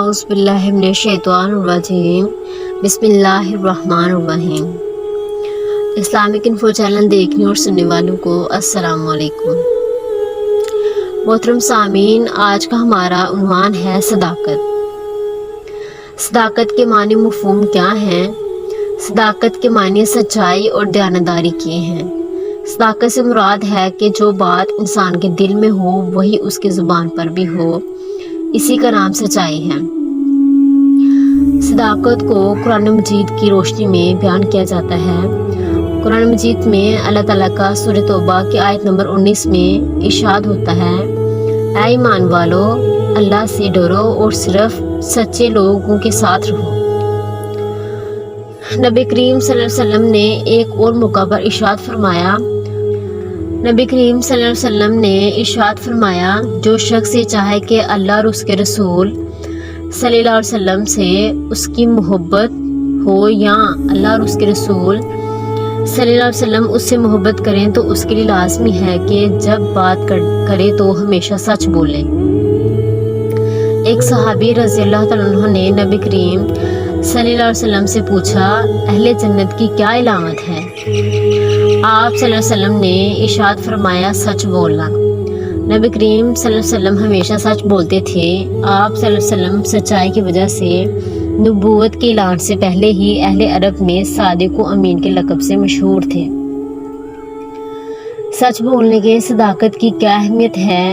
औज़ु बिल्लाहि मिनश्शैतानिर्रजीम बिस्मिल्लाहिर्रहमानिर्रहीम। Islamic info channel देखने और सुनने वालों को अस्सलाम वालेकुम। मोहतरम सामीन, आज का हमारा उन्वान है सदाकत। सदाकत के मानी मफ़हूम क्या हैं? सदाकत के मानी सच्चाई और दयानतदारी के हैं। सदाकत से मुराद है कि जो बात इंसान के दिल में हो वही उसकी ज़ुबान पर भी हो, इसी का नाम सच्चाई है। सदाकत को कुरान मजीद की रोशनी में बयान किया जाता है। कुरान मजीद में अल्लाह ताला का सूरह तौबा की आयत नंबर 19 में इरशाद होता है, ऐ ईमान वालो, अल्लाह से डरो और सिर्फ सच्चे लोगों के साथ रहो। नबी करीम सल्लल्लाहु अलैहि वसल्लम ने एक और मौका पर इरशाद फरमाया, नबी करीम सल्लल्लाहु अलैहि वसल्लम ने इरशाद फरमाया, जो शख्स ये चाहे कि अल्लाह और उसके रसूल सल्लल्लाहु अलैहि वसल्लम से उसकी मोहब्बत हो या अल्लाह और उसके रसूल सल्लल्लाहु अलैहि वसल्लम उससे मोहब्बत करें, तो उसके लिए लाजमी है कि जब बात करे तो हमेशा सच बोले। एक सहाबी रज़ी अल्लाह तआला अन्हु ने नबी करीम सल्लल्लाहु अलैहि वसल्लम से पूछा, अहले जन्नत की क्या इलामत है? आप सल्लल्लाहु अलैहि वसल्लम ने इरशाद फरमाया, सच बोलना। नबी करीम सल्लल्लाहु अलैहि वसल्लम हमेशा सच बोलते थे। आप सल्लल्लाहु अलैहि वसल्लम सच्चाई की वजह से नबूवत के ऐलान से पहले ही अहले अरब में सादिक व अमीन के लक़ब से मशहूर थे। सच बोलने के सदाकत की क्या अहमियत है?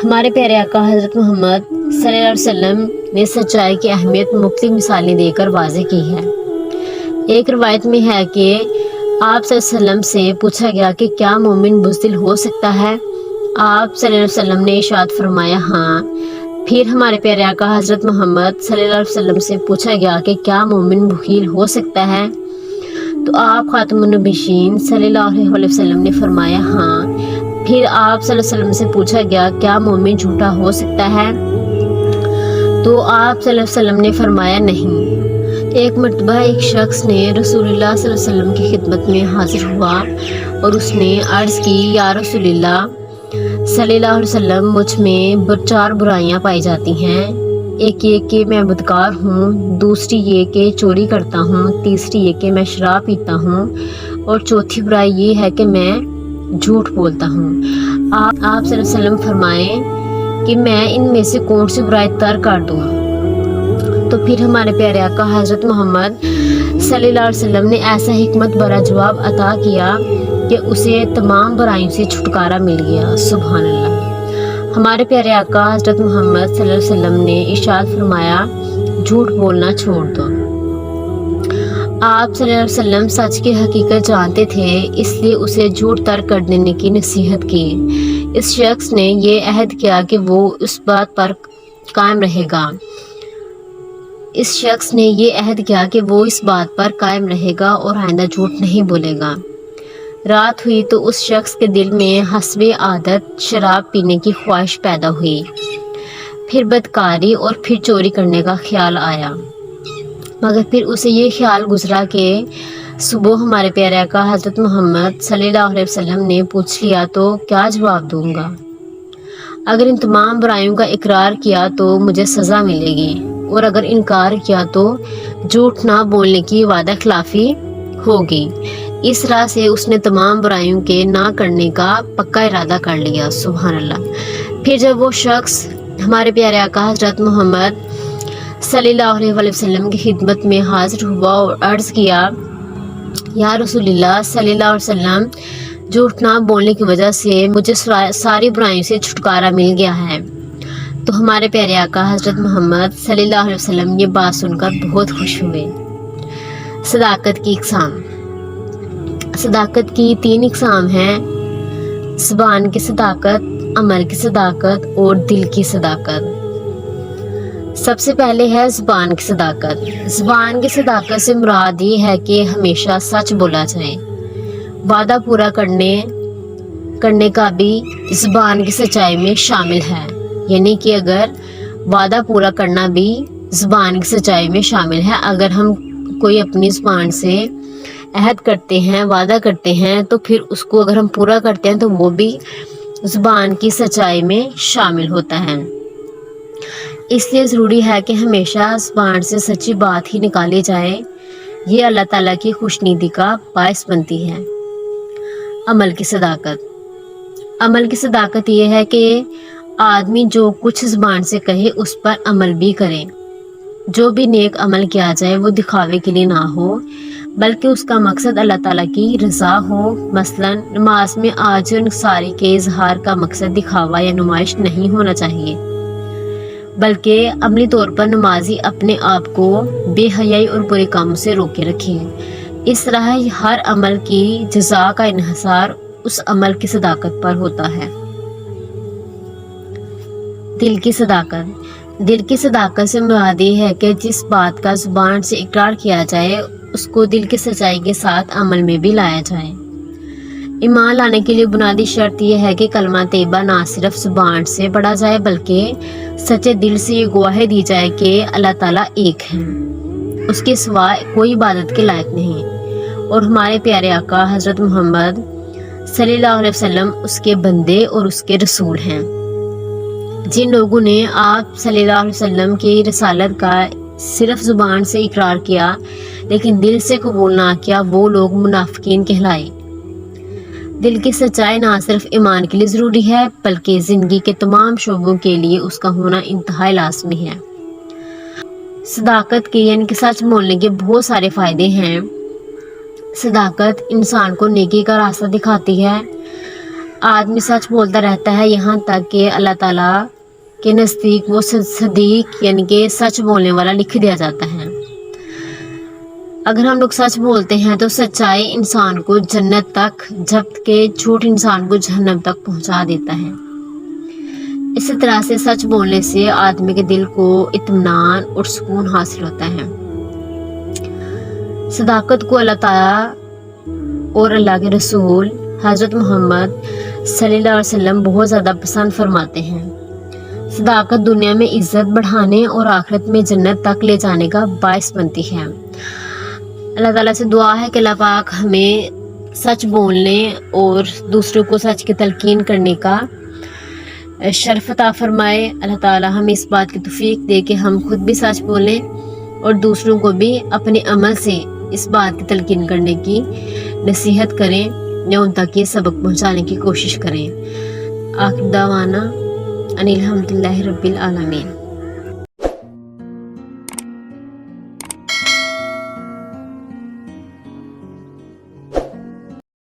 हमारे प्यारे आका हज़रत मोहम्मद सल्लल्लाहु अलैहि वसल्लम ने सच्चाई की अहमियत मुख्तलिफ मिसालें देकर वाज़े की है। एक रवायत में है कि आप सल्लल्लाहु अलैहि वसल्लम से पूछा गया कि क्या मोमिन बुज़दिल हो सकता है? आप सल्लल्लाहु अलैहि वसल्लम ने इरशाद फरमाया, हाँ। फिर हमारे प्यारे आका हज़रत मोहम्मद सल्लल्लाहु अलैहि वसल्लम से पूछा गया कि क्या मोमिन बखील हो सकता है? तो आप खातमुन नबीयीन सल्लल्लाहु अलैहि वसल्लम ने फरमाया, हाँ। फिर आप सल्लल्लाहु अलैहि वसल्लम से पूछा गया, क्या मोमिन झूठा हो सकता है? तो आप सल्लल्लाहु अलैहि वसल्लम ने फरमाया, नहीं। एक मर्तबा एक शख्स ने रसूलुल्लाह सल्लल्लाहु अलैहि वसल्लम की खिदमत में हाजिर हुआ और उसने अर्ज़ की, या रसूलुल्लाह सल्लल्लाहु अलैहि वसल्लम, मुझ में 4 बुराइयां पाई जाती हैं। एक ये कि मैं बदकार हूँ, दूसरी ये कि चोरी करता हूँ, तीसरी ये कि मैं शराब पीता हूँ और चौथी बुराई ये है कि मैं झूठ बोलता हूँ। आप सल्लल्लाहु अलैहि वसल्लम फरमाएं कि मैं इनमें से कौन सी बुराई तर्क कर दूँ? तो फिर हमारे प्यारे आका हज़रत मोहम्मद सल्लल्लाहु अलैहि वसल्लम ने ऐसा हिकमत भरा जवाब अता किया कि उसे तमाम बुराइयों से छुटकारा मिल गया। सुभान अल्लाह। हमारे प्यारे आका हज़रत मोहम्मद सल्लल्लाहु अलैहि वसल्लम ने इरशाद फरमाया, झूठ बोलना छोड़ दो। आप सल्लल्लाहु अलैहि वसल्लम सच की हकीकत जानते थे, इसलिए उसे झूठ तर्क कर देने की नसीहत की। इस शख्स ने ये अहद किया कि वो उस बात पर कायम रहेगा। इस बात पर कायम रहेगा और आइंदा झूठ नहीं बोलेगा। रात हुई तो उस शख्स के दिल में हस्बे आदत शराब पीने की ख्वाहिश पैदा हुई। फिर बदकारी और फिर चोरी करने का ख्याल आया, मगर फिर उसे ये ख्याल गुजरा कि सुबह हमारे प्यारे आका हज़रत मोहम्मद सल्लल्लाहु अलैहि वसल्लम ने पूछ लिया तो क्या जवाब दूंगा? अगर इन तमाम बुराइयों का इकरार किया तो मुझे सज़ा मिलेगी, और अगर इनकार किया तो झूठ ना बोलने की वादा खिलाफी होगी। इस राह से उसने तमाम बुराइयों के ना करने का पक्का इरादा कर लिया। सुभान अल्लाह। फिर जब वो शख्स हमारे प्यारे आका हज़रत मोहम्मद सल्लल्लाहु अलैहि वसल्लम की खिदमत में हाजिर हुआ और अर्ज़ किया, या रसूलुल्लाह सल्लल्लाहु अलैहि वसल्लम, झूठ ना बोलने की वजह से मुझे सारी बुराइयों से छुटकारा मिल गया है। तो हमारे प्यारे आका हज़रत मोहम्मद सल्लल्लाहु अलैहि वसल्लम ये बात सुनकर बहुत खुश हुए। सदाकत की इक़साम। सदाकत की 3 इक़साम हैं: ज़ुबान की सदाकत, अमल की सदाकत और दिल की सदाकत। सबसे पहले है ज़ुबान की सदाकत। ज़ुबान की सदाकत से मुराद ये है कि हमेशा सच बोला जाए। वादा पूरा करने का भी ज़ुबान की सच्चाई में शामिल है, यानी कि अगर वादा पूरा करना भी ज़ुबान की सच्चाई में शामिल है। अगर हम कोई अपनी ज़ुबान से अहद करते हैं, वादा करते हैं, तो फिर उसको अगर हम पूरा करते हैं तो वो भी ज़ुबान की सच्चाई में शामिल होता है। اس لیے ضروری ہے کہ ہمیشہ زبان سے سچی بات ہی نکالی جائے. یہ اللہ تعالیٰ کی خوشنودی کا باعث بنتی ہے. عمل کی صداقت. عمل کی صداقت یہ ہے کہ آدمی جو کچھ زبان سے کہے اس پر عمل بھی کرے. جو بھی نیک عمل کیا جائے وہ دکھاوے کے لیے نہ ہو بلکہ اس کا مقصد اللہ تعالیٰ کی رضا ہو. مثلا نماز میں عاجز و انکساری کے اظہار کا مقصد دکھاوا یا نمائش نہیں ہونا چاہیے بلکہ عملی طور پر نمازی اپنے آپ کو بے حیائی اور برے کاموں سے روکے رکھے. اس طرح ہر عمل کی جزا کا انحصار اس عمل کی صداقت پر ہوتا ہے. دل کی صداقت. دل کی صداقت سے مراد یہ ہے کہ جس بات کا زبان سے اقرار کیا جائے اس کو دل کی سچائی کے ساتھ عمل میں بھی لایا جائے. ایمان لانے کے لیے بنیادی شرط یہ ہے کہ کلمہ طیبہ نہ صرف زبان سے پڑھا جائے بلکہ سچے دل سے یہ گواہی دی جائے کہ اللہ تعالیٰ ایک ہے، اس کے سوا کوئی عبادت کے لائق نہیں اور ہمارے پیارے آقا حضرت محمد صلی اللہ علیہ وسلم اس کے بندے اور اس کے رسول ہیں. جن لوگوں نے آپ صلی اللہ علیہ وسلم کی رسالت کا صرف زبان سے اقرار کیا لیکن دل سے قبول نہ کیا وہ لوگ منافقین کہلائے. دل کی سچائی نہ صرف ایمان کے لیے ضروری ہے بلکہ زندگی کے تمام شعبوں کے لیے اس کا ہونا انتہائی لازمی ہے. صداقت کے یعنی کہ سچ بولنے کے بہت سارے فائدے ہیں. صداقت انسان کو نیکی کا راستہ دکھاتی ہے. آدمی سچ بولتا رہتا ہے یہاں تک کہ اللہ تعالیٰ کے نزدیک وہ صدیق یعنی کہ سچ بولنے والا لکھ دیا جاتا ہے. اگر ہم لوگ سچ بولتے ہیں تو سچائی انسان کو جنت تک جبکہ جھوٹ انسان کو جہنم تک پہنچا دیتا ہے. اسی طرح سے سچ بولنے سے آدمی کے دل کو اطمینان اور سکون حاصل ہوتا ہے. صداقت کو اللہ تعالیٰ اور اللہ کے رسول حضرت محمد صلی اللہ علیہ وسلم بہت زیادہ پسند فرماتے ہیں. صداقت دنیا میں عزت بڑھانے اور آخرت میں جنت تک لے جانے کا باعث بنتی ہے. اللہ تعالیٰ سے دعا ہے کہ اللہ پاک ہمیں سچ بولنے اور دوسروں کو سچ کی تلقین کرنے کا شرف عطا فرمائے. اللہ تعالیٰ ہمیں اس بات کی توفیق دے کہ ہم خود بھی سچ بولیں اور دوسروں کو بھی اپنے عمل سے اس بات کی تلقین کرنے کی نصیحت کریں یا ان تک یہ سبق پہنچانے کی کوشش کریں. آخر دعوانا ان الحمد للہ رب العالمین.